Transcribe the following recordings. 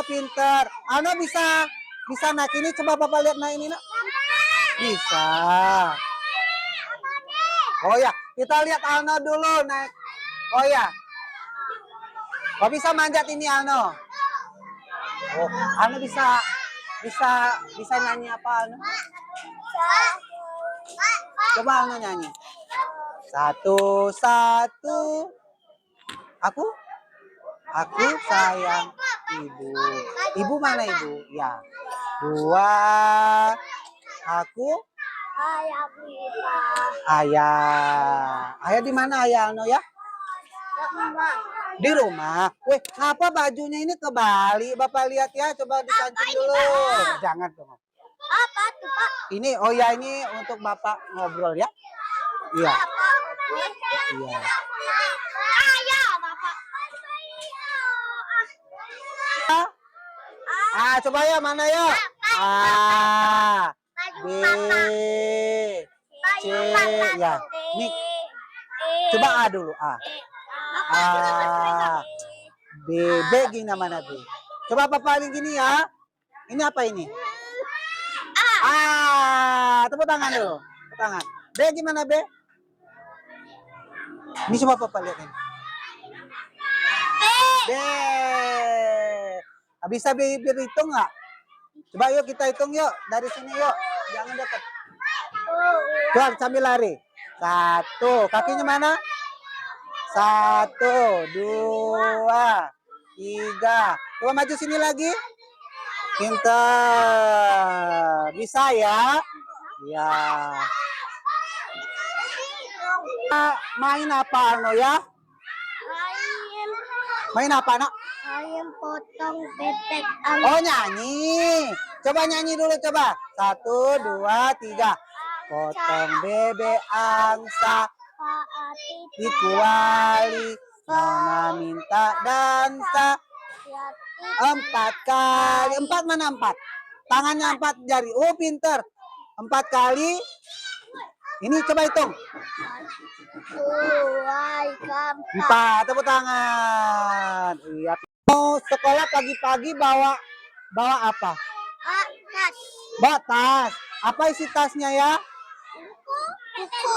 Pinter. Alno bisa naik ini. Coba Papa lihat naik ini, nak. Bisa. Oh ya, kita lihat Alno dulu naik. Oh ya. Oh bisa manjat ini Alno. Oh, Alno bisa nyanyi apa Alno? Coba Alno nyanyi. Satu. Aku sayang ibu. Ibu mana ibu? Ya. Dua. Aku ayah. Ayah di mana ayah Alno ya? Di rumah. Weh, apa bajunya ini kebalik? Bapak lihat ya, coba dikancing dulu. Jangan dong. Apa tuh, Pak? Ini, oh ya ini untuk Bapak ngobrol ya. Iya. Iya. Ayah, Bapak. Coba ya mana ya? A, B, C, ya. Nih, coba A dulu. A, B gini mana B? Coba paling gini ya. Ini apa ini? Tepuk tangan dulu. Tepuk tangan. B gimana B? Ini coba Papa lihat ini. B. Bisa berhitung nggak? Coba yuk kita hitung yuk. Dari sini yuk. Jangan dekat. Coba sambil lari. 1. Kakinya mana? 1, 2, 3. Coba maju sini lagi. Pinter. Bisa ya? Ya. Main apa Alno ya? Main apa nak? Ayam potong bebek. Oh nyanyi. Coba nyanyi dulu coba. 1, 2, 3. Potong bebek angsa. Dikuali. Nona minta dansa. 4 kali. 4 mana 4? Tangannya 4 jari. Oh pinter. 4 kali. Ini coba hitung. 4. Tepuk tangan. Iya. Mau sekolah pagi-pagi bawa apa? Tas. Bawa tas. Apa isi tasnya ya?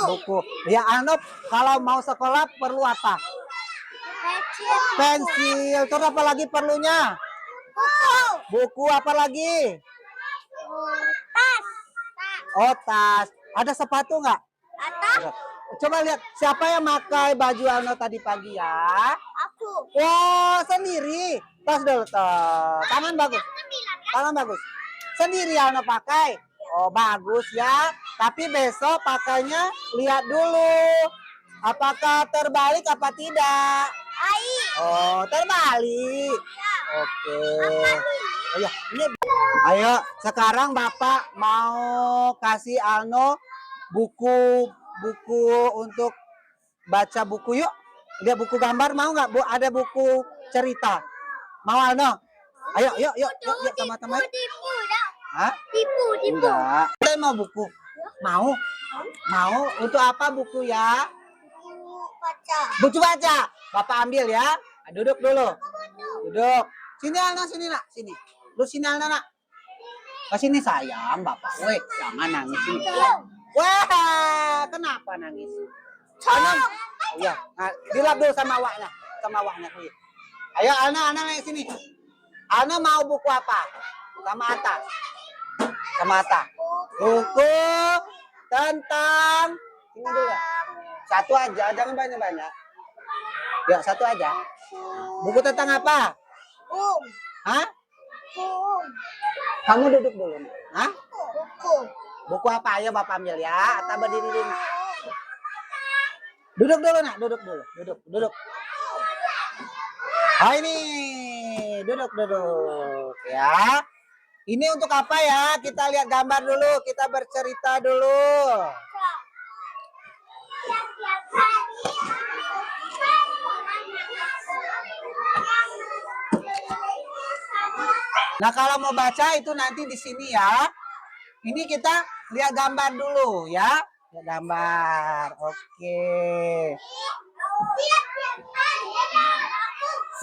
Buku. Ya Alno kalau mau sekolah perlu apa? Pensil. Terus apa lagi perlunya? Buku apa lagi? Tas. Oh tas. Ada sepatu nggak? Ada. Coba lihat siapa yang pakai baju Alno tadi pagi ya? Aku. Wow sendiri. Tas dulu toh. Tangan bagus. Tangan bagus. Sendiri Alno pakai. Oh bagus ya. Tapi besok pakainya lihat dulu. Apakah terbalik apa tidak? Oh terbalik. Oke. Oh ya ini. Ayo sekarang Bapak mau kasih Alno buku untuk baca buku yuk. Dia buku gambar mau nggak Bu? Ada buku cerita. Mau Alno? Ayo yuk sama-sama. Tipu dah. Hah? Tipu. Enggak. Saya mau buku. Mau? Untuk apa buku ya? Baca. Buku baca. Bapak ambil ya. Duduk dulu. Duduk. Sini Alno sini nak. Sini. Lu sini Alno nak. Ke sini sayang Bapak. Weh, jangan nangis sini. Wah, kenapa nangis? Alno. Iya, nah, dilap dulu sama awaknya. Ayo Alno naik sini. Alno mau buku apa? Sama atas. Buku tentang ini dulu ya. Satu aja, jangan banyak-banyak. Ya, satu aja. Buku tentang apa? Hah? Kamu duduk dulu. Hah? Buku apa? Ayo Bapak ambil ya. Atau berdiri dulu. Duduk dulu nak, duduk. Oh ini, duduk ya. Ini untuk apa ya? Kita lihat gambar dulu, kita bercerita dulu. Nah kalau mau baca itu nanti di sini ya. Ini kita lihat gambar dulu ya. Lihat gambar. Oke.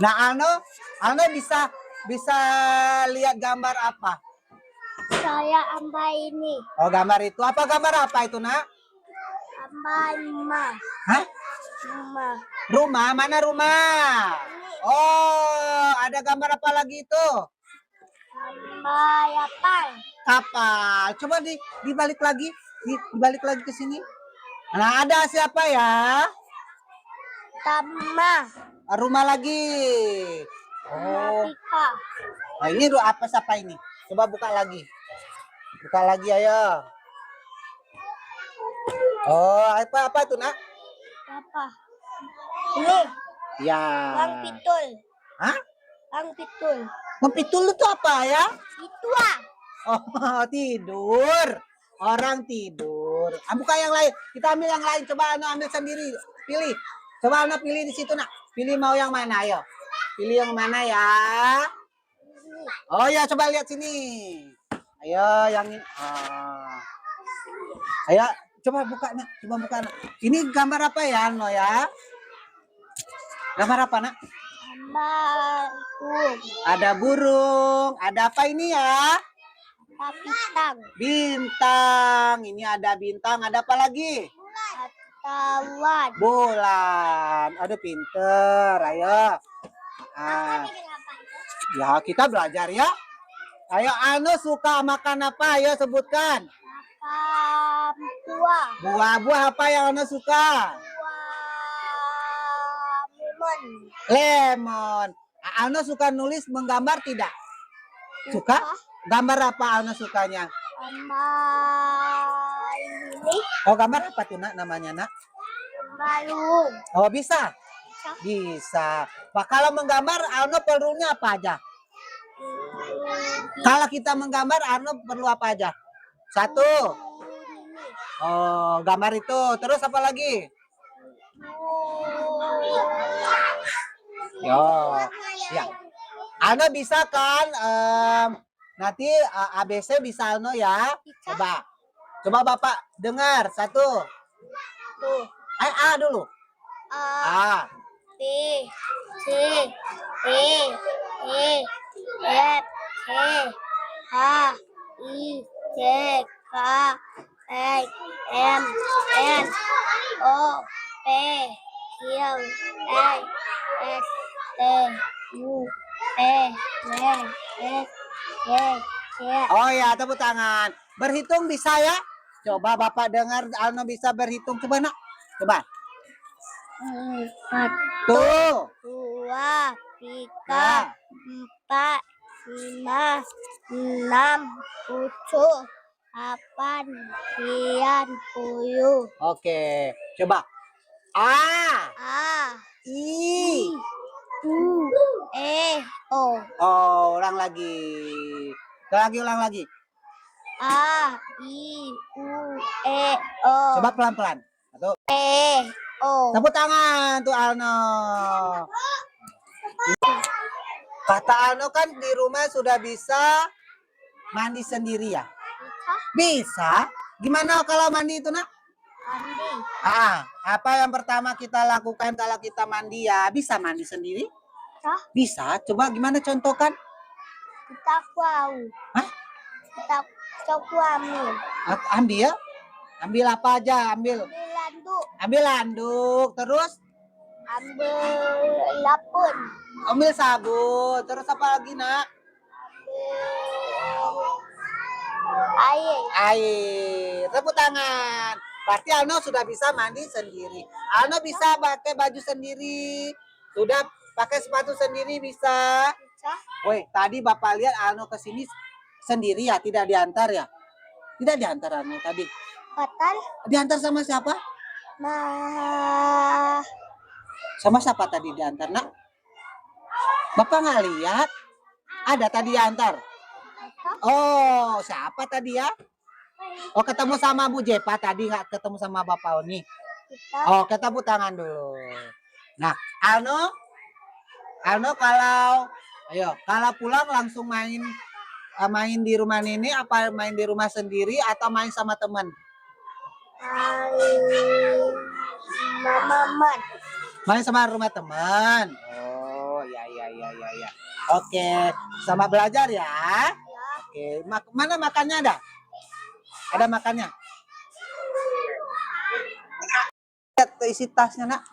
Nah Alno bisa bisa lihat gambar apa? Saya ambil ini. Oh, gambar itu. Apa gambar apa itu, Nak? Ambil rumah. Hah? Rumah. Rumah? Mana rumah? Oh, ada gambar apa lagi itu? Ambil apa? Kapal. Coba dibalik lagi. Dibalik lagi ke sini. Nah, ada siapa ya? Tama. Rumah lagi. Oh, Pika. nah ini apa siapa ini? Coba buka lagi. Buka lagi ayo. Oh, apa itu, Nak? Apa? Ini. Ya. Bang Pitul. Hah? Bang Pitul. Mempitul itu apa ya? Itu ah. Oh, tidur. Orang tidur. Ah, buka yang lain. Kita ambil yang lain. Coba Anu ambil sendiri. Pilih. Coba Anu pilih di situ, Nak. Pilih mau yang mana, ayo. Pilih yang mana ya? Oh ya, coba lihat sini. Ayo, yang ini. Ah. Ayo, coba buka, Nak. Coba buka, Nak. Ini gambar apa ya, Anu ya? Gambar apa, Nak? Ambil. Ada burung. Ada apa ini ya? Bintang. Bintang. Ini ada bintang. Ada apa lagi? Tawan. Bulan. Aduh, pinter. Ayo. Ah, ya, kita belajar ya. Ayo, Anu suka makan apa? Ayo sebutkan. Makan buah. Buah-buah apa yang Anu suka? Buah lemon. Lemon. Anu suka nulis menggambar tidak? Suka? Gambar apa Anu sukanya? Ambil ini. Oh, gambar apa tuh, Nak, namanya, Nak? Balung. Oh, bisa? Bisa. Pak, kalau menggambar Anu perlunya apa aja? Kalau kita menggambar Anu perlu apa aja? Satu. Oh, gambar itu. Terus apa lagi? Yo, ya. Anu bisa kan? Nanti ABC bisa Anu ya. Coba. Coba Bapak dengar. Satu. Tuh. A dulu. A. B, C, D, E, F, G, H, I, J, K, L, M, N, O, P, Q, R, S, T, U, V, W, X, Y, Z. Oh ya, tepuk tangan. Berhitung bisa ya? Coba Bapak dengar Anu bisa berhitung. Coba, Nak. Coba. 1, Tuh. 2, 3, Nah. 4, 5, 6, 7, 8, 9, 10. Oke. Coba. A. A, I. U, E, O. Oh, ulang lagi. Ulang lagi. A, I, U, E, O. Coba pelan-pelan. Satu. E, O. Tepuk tangan tuh Alno. Kata Alno kan di rumah sudah bisa mandi sendiri ya? Bisa. Gimana kalau mandi itu, Nak? Mandi. Apa yang pertama kita lakukan kalau kita mandi ya? Bisa mandi sendiri? Hah? Bisa. Coba gimana contohkan? Kita kuau. Hah? Kita ambil. Ambil. Ambil apa aja? Ambil handuk. Terus? Ambil lapun. Ambil sabun. Terus apa lagi, Nak? Air. Air. Tepuk tangan. Berarti Alno sudah bisa mandi sendiri. Alno bisa pakai baju sendiri. Sudah pakai sepatu sendiri bisa. Woi, tadi Bapak lihat Alno ke sini sendiri ya, tidak diantar ya? Tidak diantar Alno tadi. Kotor. Diantar sama siapa? Nah. Sama siapa tadi diantar, Nak? Bapak nggak lihat? Ada tadi diantar. Oh, siapa tadi ya? Oh, ketemu sama Bu Jepa tadi, nggak ketemu sama Bapak Oni. Oh, kita tepuk tangan dulu. Nah, Alno kalau pulang langsung main di rumah Nini apa main di rumah sendiri atau main sama teman? Maman. Main sama rumah teman. Oh, ya. Oke, sama belajar ya. Ya. Oke, mana makannya ada? Ada makannya. Lihat isi tasnya, Nak.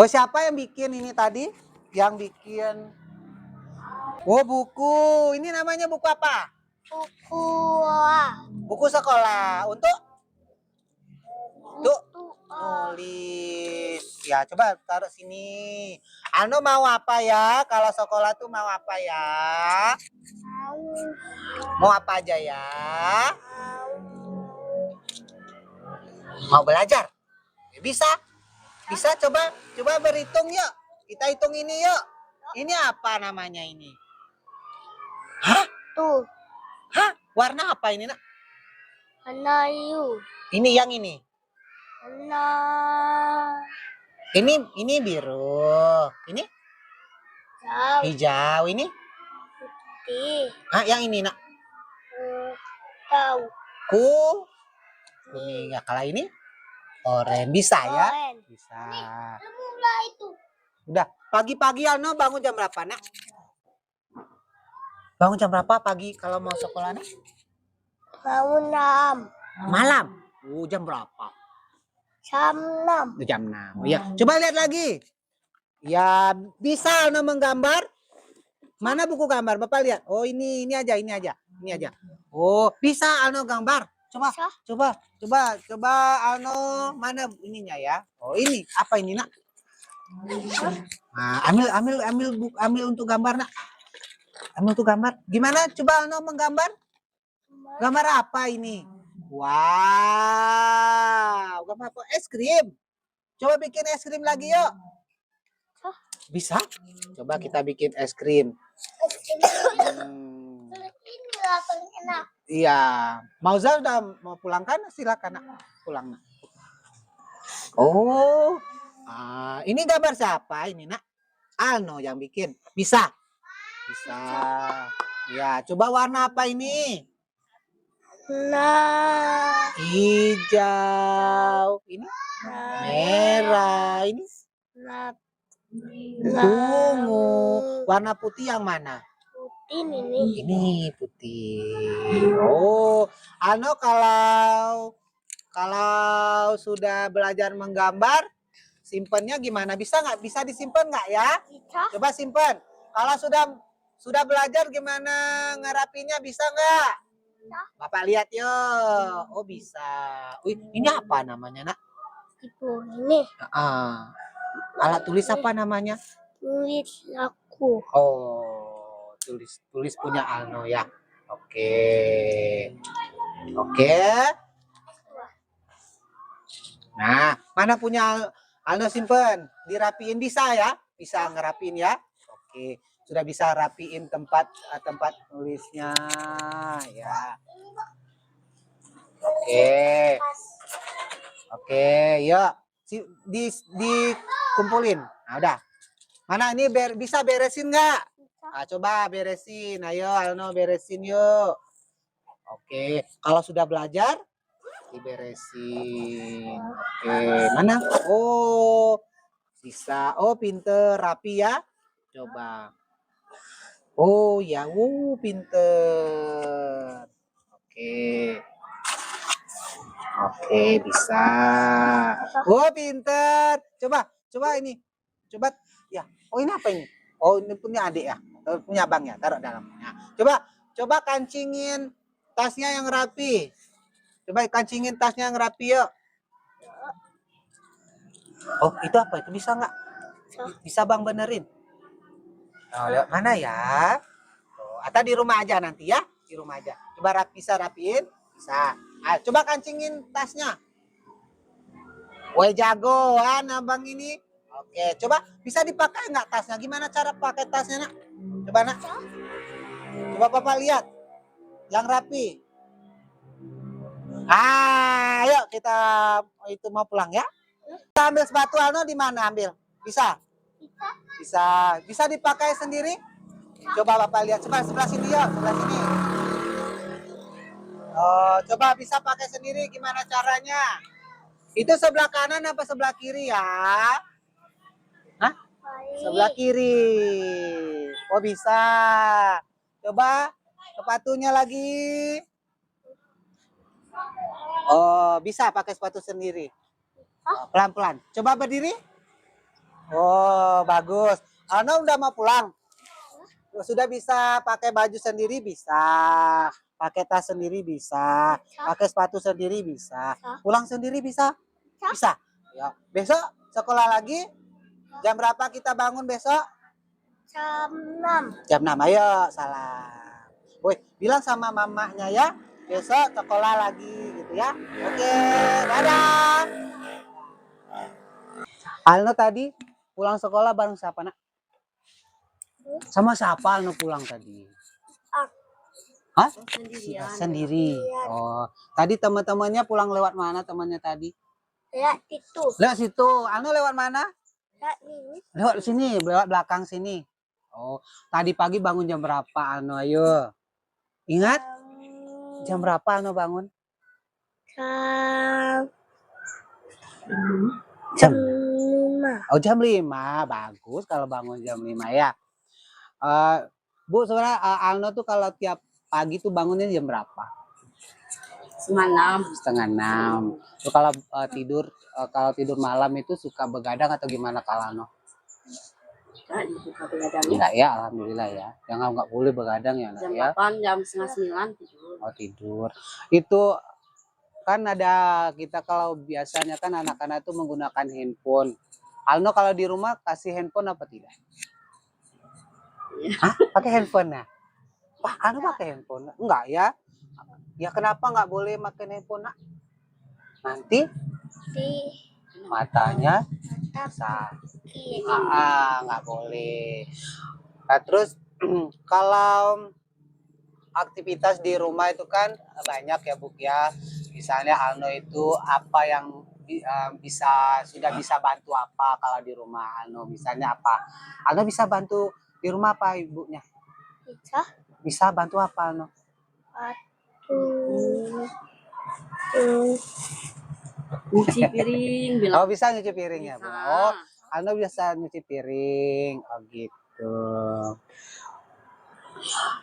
Oh, siapa yang bikin ini tadi? Yang bikin. Oh, buku. Ini namanya buku apa? Buku Buku sekolah. Untuk untuk nulis. Ya, coba taruh sini. Anu mau apa ya? Kalau sekolah tuh mau apa ya? Mau apa aja ya? Mau belajar? Bisa. Bisa coba berhitung yuk. Kita hitung ini yuk. Ini apa namanya ini? Hah? tuh Hah? Warna apa ini, Nak? warna biru, Ini yang ini. warna Ini biru. Ini hijau, hijau. Ini putih, yang ini, Nak. hijau, Kuning. Ya, kalau ini oranye. Bisa ya? oranye. Bisa. Mulai itu. Udah. Pagi-pagi Alno bangun jam berapa, Nak? Bangun jam berapa pagi kalau mau sekolah, Nak? Bangun 6. Malam. Jam berapa? Jam 6. Jam 6. Ya, coba lihat lagi. Ya, bisa Alno menggambar? Mana buku gambar? Bapak lihat. Oh, ini aja. Oh, bisa Alno gambar? Coba Alno, mana ininya ya? Oh, ini. Apa ini, Nak? Nah, ambil untuk gambar, Nak. Ambil untuk gambar. Gimana coba Alno menggambar? Gambar apa ini? Wow, gambar apa? Es krim. Coba bikin es krim lagi yuk. Bisa? Coba kita bikin es krim. Ini lah paling enak. Iya. Mauza udah mau pulang kan? Silakan, Nak. Pulang, Nak. Oh. Ini gambar siapa ini, Nak? Alno yang bikin. Bisa? Bisa. Ya, coba warna apa ini? Nah, Hijau. Ini merah. Ini ungu. Warna putih yang mana? putih ini. Ini putih. Oh, Ano kalau sudah belajar menggambar, simpennya gimana? Bisa nggak? Bisa disimpan nggak ya? Bisa. Coba simpan. Kalau sudah belajar gimana ngerapinya, bisa nggak? Bapak lihat yuk. Oh, bisa. Ini apa namanya, Nak? Itu ini Alat tulis apa namanya? tulis aku. Oh, tulis punya Alno ya. Oke. Nah, mana punya Alno simpen? Dirapiin bisa ya? Bisa ngerapiin ya? Oke. Sudah bisa rapiin tempat nulisnya ya. Oke, yuk. Dikumpulin. Nah, udah. Mana ini bisa beresin nggak? Coba beresin. Ayo Alno beresin yuk. Oke, kalau sudah belajar diberesin. Oke, mana? Oh, bisa. Oh, pinter, rapi ya. Coba. Oh, ya, pinter. Oke, bisa. Oh, pinter. Coba ini. Coba ya. Oh, ini apa ini? Oh, ini punya adik ya. Punya abang ya. Taruh dalam. Nah, coba kancingin tasnya yang rapi. Coba kancingin tasnya yang rapi yuk. Oh, itu apa? Itu bisa nggak? Bisa Bang benerin. Oh, lihat mana ya? Oh, atau di rumah aja nanti ya. Di rumah aja. Coba bisa rapiin. Bisa. Coba kancingin tasnya. Woi jagoan abang ini. Oke, coba bisa dipakai nggak tasnya? Gimana cara pakai tasnya, Nak? Coba, Nak. Coba Papa lihat. Yang rapi. Ayo kita itu mau pulang ya. Kita ambil sepatu Alno di mana ambil? Bisa? Bisa dipakai sendiri? Coba Bapak lihat. Coba sebelah sini ya, sebelah sini. Oh, coba bisa pakai sendiri gimana caranya? Itu sebelah kanan apa sebelah kiri ya? Hah? Sebelah kiri. Oh bisa. Coba sepatunya lagi. Oh bisa pakai sepatu sendiri. Oh, pelan-pelan. Coba berdiri. Oh bagus. Ano udah mau pulang? Sudah bisa pakai baju sendiri bisa. Pakai tas sendiri bisa. Pakai sepatu sendiri bisa. Pulang sendiri bisa? Bisa. Ya. Besok sekolah lagi. Jam berapa kita bangun besok? Jam 6. Jam 6. Ayo salam. Woi, bilang sama mamanya ya. Besok sekolah lagi gitu ya. Oke, dadah. Alno tadi pulang sekolah bareng siapa nak? Sama siapa Alno pulang tadi? Hah? Sendiri. Oh, tadi teman-temannya pulang lewat mana temannya tadi? Ya, itu. Lewat situ. Alno lewat mana? Ya, ini. Lewat sini, lewat belakang sini. Oh, tadi pagi bangun jam berapa Alno? Ayo. Ingat? Jam berapa Alno bangun? Jam 5. Oh, jam 5. Bagus kalau bangun jam 5 ya. Bu, sebenarnya Alno tuh kalau tiap pagi tuh bangunnya jam berapa? Setengah 6. Tuh kalau tidur malam itu suka begadang atau gimana kalau Alno? Enggak ya, alhamdulillah ya. Jangan nggak boleh begadang ya, jam ya. 8, jam setengah 9 tidur. Oh, tidur. Itu kan ada kita kalau biasanya kan anak-anak itu menggunakan handphone. Alno kalau di rumah kasih handphone apa tidak? Hah? Pakai handphone ya? Wah, Alno pakai handphone? Enggak ya? Ya kenapa nggak boleh pakai handphone nak? Nanti Di matanya mata sakit. Nggak boleh. Nah, terus kalau aktivitas di rumah itu kan banyak ya Bu ya. Misalnya Alno itu apa yang sudah bisa bantu apa kalau di rumah Alno? Misalnya apa? Alno bisa bantu di rumah apa ibunya? bisa. Bisa bantu apa Alno? Nyuci piring bilang. Oh bisa nyuci piring ya Bu. Oh Alno bisa nyuci piring. Oh gitu.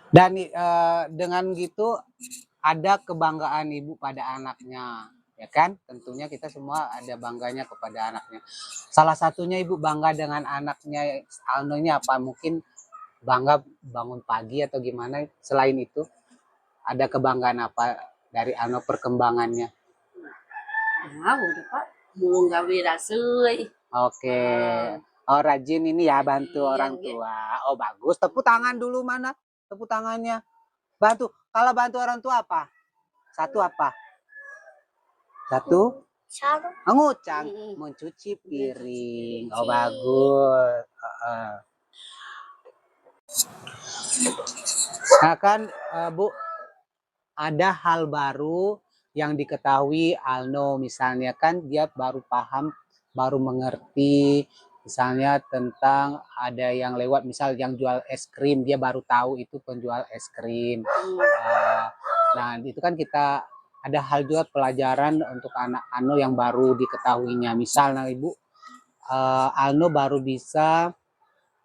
Dan dengan gitu ada kebanggaan ibu pada anaknya, ya kan? Tentunya kita semua ada bangganya kepada anaknya. Salah satunya ibu bangga dengan anaknya Alno ini apa? Mungkin bangga bangun pagi atau gimana? Selain itu ada kebanggaan apa dari Alno perkembangannya? Ya udah Pak, belum gawe rasui. Oke. Oh rajin ini ya bantu orang tua. Oh bagus. Tepuk tangan dulu mana? Tepuk tangannya. Bantu. Kalau bantu orang tua apa? Satu apa? Satu? Ngucang. Mencuci piring. Oh bagus. Nah kan Bu, ada hal baru yang diketahui Alno. Misalnya kan dia baru paham, baru mengerti. Misalnya tentang ada yang lewat, misal yang jual es krim, dia baru tahu itu penjual es krim. Nah itu kan kita ada hal juga pelajaran untuk anak Alno yang baru diketahuinya. Misalnya Ibu, Alno baru bisa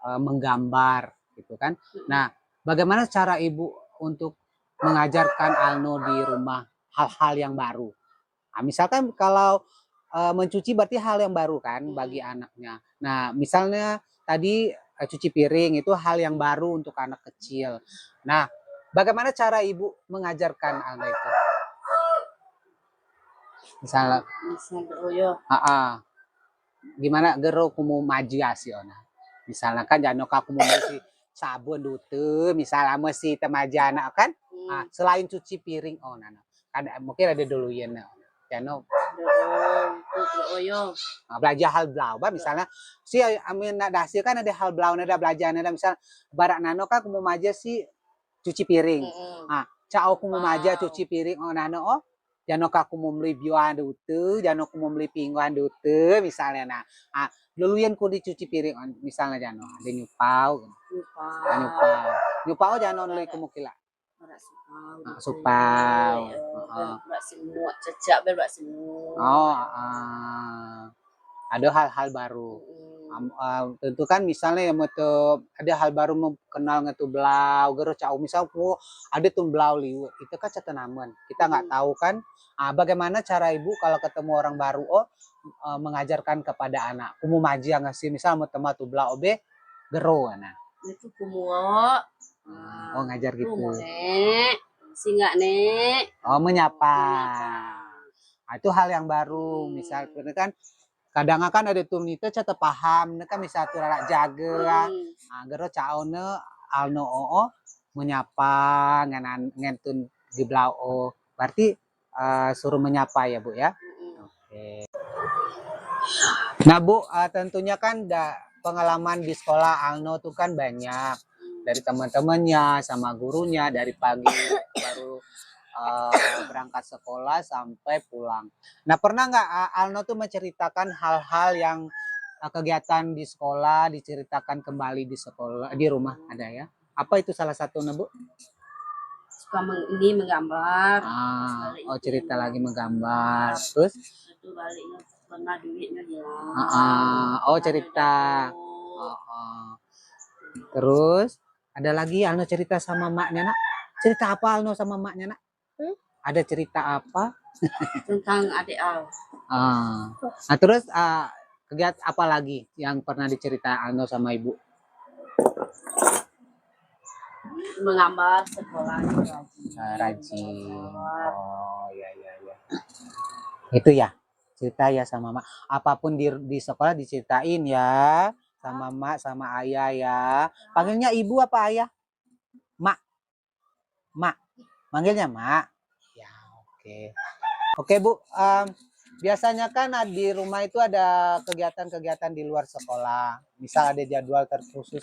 menggambar gitu kan. Nah bagaimana cara Ibu untuk mengajarkan Alno di rumah hal-hal yang baru? Nah, misalkan kalau mencuci berarti hal yang baru kan bagi anaknya. Nah, misalnya tadi cuci piring itu hal yang baru untuk anak kecil. Nah, bagaimana cara Ibu mengajarkan Alno itu? Misalnya, gimana gero kumu maju asiona. Misalnya kan jangan kamu mesti sabun dute, misalnya mesti temaja anak kan. Selain cuci piring, oh nana, ada mungkin ada dulu ya Jano. Belajar hal blau, misalnya si amin dasir kan ada hal blau, ada belajar, ada misal barak nano kan kumu maja si cuci piring. Cao kumu maja cuci piring, oh nano oh. Jano kaku mau beli biuan dute, jano aku mau beli pingguan dute, misalnya nah. Duluan ku dicuci piring, misalnya jano ada nyupau, nyupau jano nulai kumukila. Supau. Berak semut, cecak berak semut. Oh, ada hal-hal baru. Tentu kan misalnya yang ada hal baru kenal ngetu belau gero cau misal ada tuh belau liwet itu kan catenaman kita nggak tahu kan bagaimana cara ibu kalau ketemu orang baru mengajarkan kepada anak kumu maji yang ngasih misal mau tema tuh belau obe gero nah Itu kumuo. ngajar gitu Kumuo nek. Singa nek. menyapa. Itu hal yang baru misal kan kadang kan ada tuh itu cata paham kan misal tuh lalak jaga gero caone alno menyapa ngentun di belau berarti suruh menyapa ya Bu ya. Oke. Nah Bu tentunya kan pengalaman di sekolah Alno tuh kan banyak dari teman-temannya sama gurunya dari pagi baru berangkat sekolah sampai pulang. Nah pernah nggak Alno tuh menceritakan hal-hal yang kegiatan di sekolah diceritakan kembali di sekolah di rumah ada ya? Apa itu salah satunya Bu? Suka menggambar. Cerita lagi menggambar. Terus? Itu baliknya pernah duitnya hilang. Cerita. Terus ada lagi Alno cerita sama maknya nak. Cerita apa Alno sama maknya nak? Ada cerita apa? Tentang adik Al. Nah terus kegiatan apa lagi yang pernah dicerita Alno sama ibu? Menggambar sekolahnya Rajin. Oh iya. Itu ya cerita ya sama mak. Apapun di sekolah diceritain ya sama mak sama ayah ya. Panggilnya ibu apa ayah? Mak. Manggilnya mak. Ya oke. Oke Bu. Biasanya kan di rumah itu ada kegiatan-kegiatan di luar sekolah. Misal ada jadwal terkhusus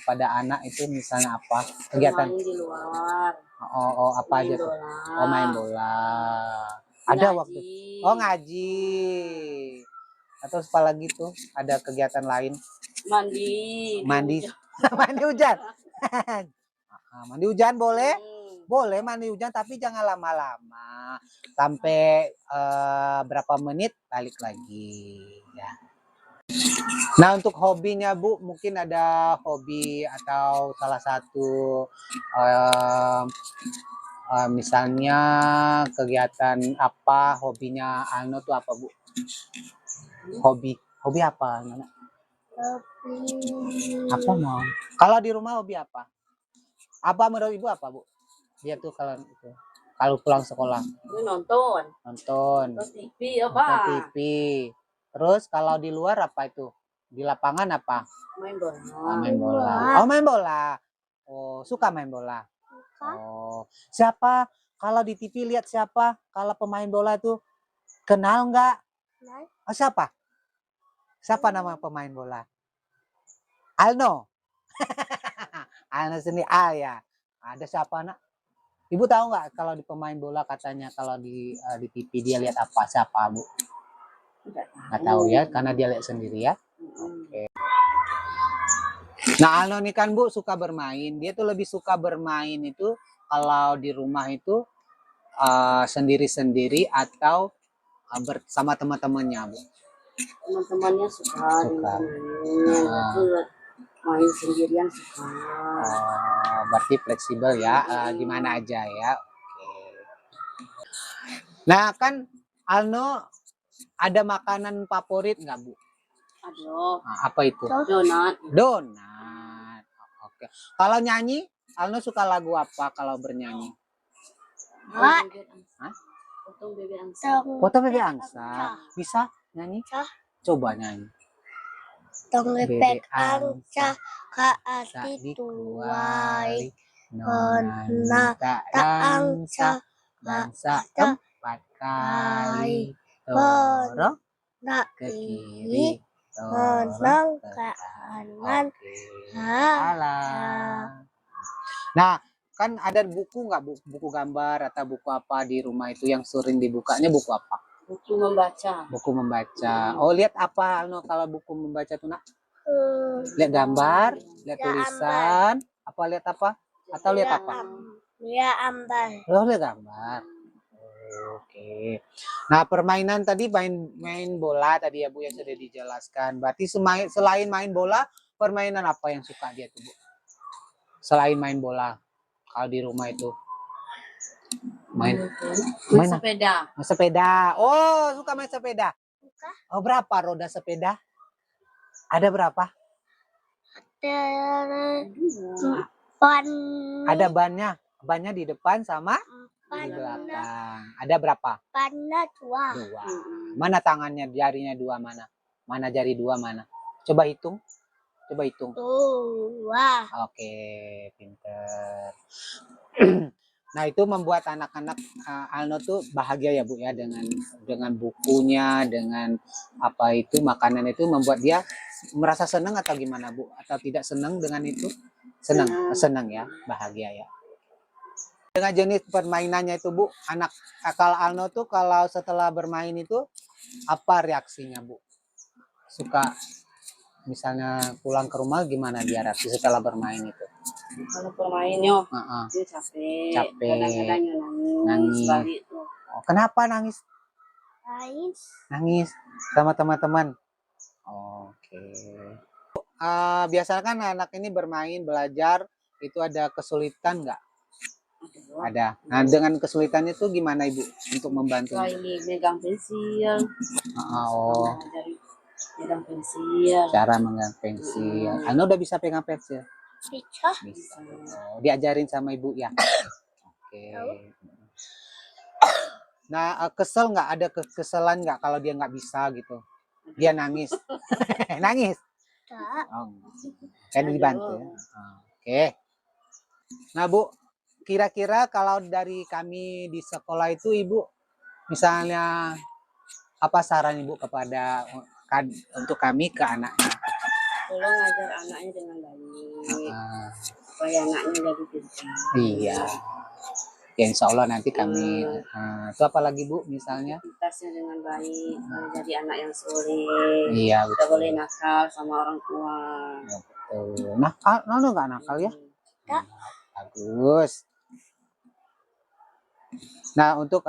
pada anak itu misalnya apa? Kegiatan main di luar. Apa aja tuh? Main bola. Ada waktu. Ngaji. Atau apa lagi tuh? Ada kegiatan lain? Mandi. Mandi hujan. Mandi hujan boleh? Boleh mandi hujan tapi jangan lama-lama. Sampai berapa menit balik lagi ya. Nah, untuk hobinya Bu, mungkin ada hobi atau salah satu misalnya kegiatan apa hobinya Alno tuh apa Bu? Hobi apa? Apa mau? Kalau di rumah hobi apa? Apa menurut Ibu apa Bu? Dia tuh kalau pulang sekolah. Nonton TV apa? Nonton TV. Terus kalau di luar apa itu? Di lapangan apa? Main bola. Main bola. Main bola. Suka main bola. Siapa? Kalau di TV lihat siapa? Kalau pemain bola tuh kenal nggak? Siapa? Siapa nama pemain bola? Alno. Alno sendiri ya. Ada siapa nak? Ibu tahu nggak kalau di pemain bola katanya kalau di TV dia lihat apa siapa Bu? Nggak tahu ya karena dia lihat sendiri ya. Oke. Nah Alno nih kan Bu suka bermain. Dia tuh lebih suka bermain itu kalau di rumah itu sendiri-sendiri atau bersama teman-temannya Bu? Teman-temannya suka. Main sendirian suka. Berarti fleksibel ya, di mana aja ya. Oke. Nah kan Alno ada makanan favorit nggak Bu? Ada. Apa itu? Donat. Oke. Kalau nyanyi, Alno suka lagu apa kalau bernyanyi? Potong bebek angsa. Bisa nyanyi? Coba nyanyi. Tong bebek angsa ka ati tuwai nona ta angsa bangsa 4 kali dorong ke kiri dorong ke kanan alah. Nah kan ada buku nggak buku gambar atau buku apa di rumah itu yang sering dibukanya buku apa? Buku membaca. Buku membaca. Lihat apa Alno kalau buku membaca tuh nak? Lihat gambar, lihat tulisan, apa lihat apa? Atau lihat apa? Lihat gambar. Lihat gambar. Oke. Nah, permainan tadi main bola tadi ya Bu yang sudah dijelaskan. Berarti selain main bola, permainan apa yang suka dia tuh Bu? Selain main bola, kalau di rumah itu main Main apa? sepeda. Main sepeda. Oh, suka main sepeda. Suka. Oh, berapa roda sepeda? Ada berapa? Ban. Ada bannya. Bannya di depan sama di Ban. belakang. Ada berapa? Bannya dua. Dua. Mana tangannya, jarinya dua mana? Mana jari dua mana? Coba hitung. Coba hitung. Dua. Oke, pinter. Nah, itu membuat anak-anak Alno tuh bahagia ya Bu ya dengan bukunya, dengan apa itu makanan itu membuat dia merasa senang atau gimana Bu? Atau tidak senang dengan itu? Senang, senang ya, bahagia ya. Dengan jenis permainannya itu Bu, kalau Alno tuh kalau setelah bermain itu apa reaksinya Bu? Suka misalnya pulang ke rumah gimana dia reaksi setelah bermain itu? Kalau bermainnya, Heeh. dia capek. Capek. Kadang-kadang dia nangis. Nangis. Balik tuh. Oh, kenapa nangis? Nangis. Nangis sama teman-teman. Oke. Biasanya kan anak ini bermain, belajar, itu ada kesulitan nggak? Ada. Nah, dengan kesulitannya itu gimana Ibu untuk membantu? Kayak ini megang pensil. Oh, Dari megang pensil. cara megang pensil. Anu udah bisa pegang pensil? Bisa. Bisa. Oh, diajarin sama Ibu ya? Oke. Nah, kesel nggak? Ada kekesalan nggak kalau dia nggak bisa gitu? Dia nangis. Nangis? Tak. Oh, kan dibantu ya? Oke. Nah Bu, kira-kira kalau dari kami di sekolah itu Ibu, misalnya apa saran Ibu kepada untuk kami ke anaknya? Tolong ajar anaknya dengan baik. Supaya anaknya jadi pintar. Iya. Ya insya Allah nanti kami, itu apa lagi Bu misalnya? Aktivitasnya dengan baik. Jadi anak yang soleh. Iya Tidak betul. boleh nakal sama orang tua. Ya, betul. Nakal, nggak nakal ya? Tak. Bagus. Nah untuk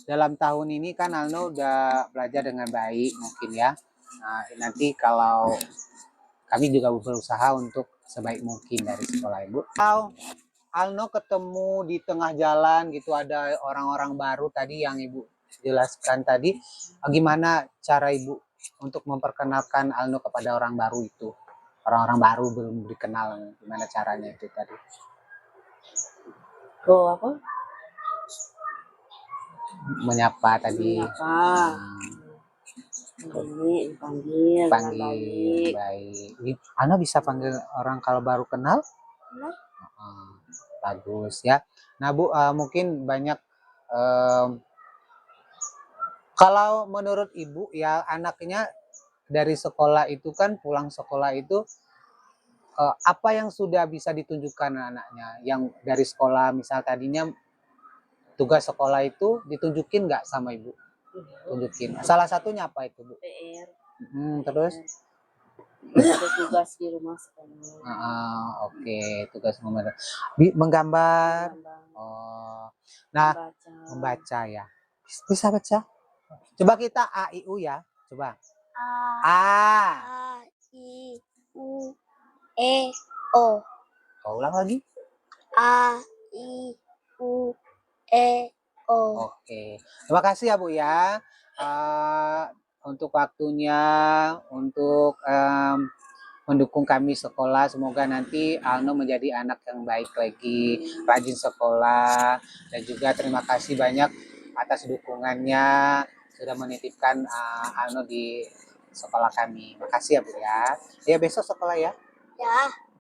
dalam tahun ini kan Alno udah belajar dengan baik mungkin ya. Nah nanti kalau kami juga berusaha untuk sebaik mungkin dari sekolah Ibu. Kalau Alno ketemu di tengah jalan gitu ada orang-orang baru tadi yang Ibu jelaskan tadi, gimana cara Ibu untuk memperkenalkan Alno kepada orang baru itu? Orang-orang baru belum dikenal, gimana caranya itu tadi? Oh apa? Menyapa tadi. Menyapa. Ini dipanggil dengan Panggil baik. baik. Alno bisa panggil orang kalau baru kenal? Bagus ya. Nah Bu, mungkin banyak kalau menurut Ibu ya anaknya dari sekolah itu kan pulang sekolah itu apa yang sudah bisa ditunjukkan anaknya yang dari sekolah misal tadinya tugas sekolah itu ditunjukin nggak sama Ibu? Tunjukin. Salah satunya apa itu Bu? PR. Terus? Ada tugas di rumah sekolah. Oke, tugas menggambar. Oh, nah membaca ya. Bisa baca? Coba kita A I U ya. Coba. A I U E O. Ulang lagi. A I U E O. Oke. Terima kasih ya Bu ya. Untuk waktunya, untuk mendukung kami sekolah. Semoga nanti Alno menjadi anak yang baik lagi, rajin sekolah. Dan juga terima kasih banyak atas dukungannya sudah menitipkan Alno di sekolah kami. Makasih ya Bu ya. Ya besok sekolah ya. Ya.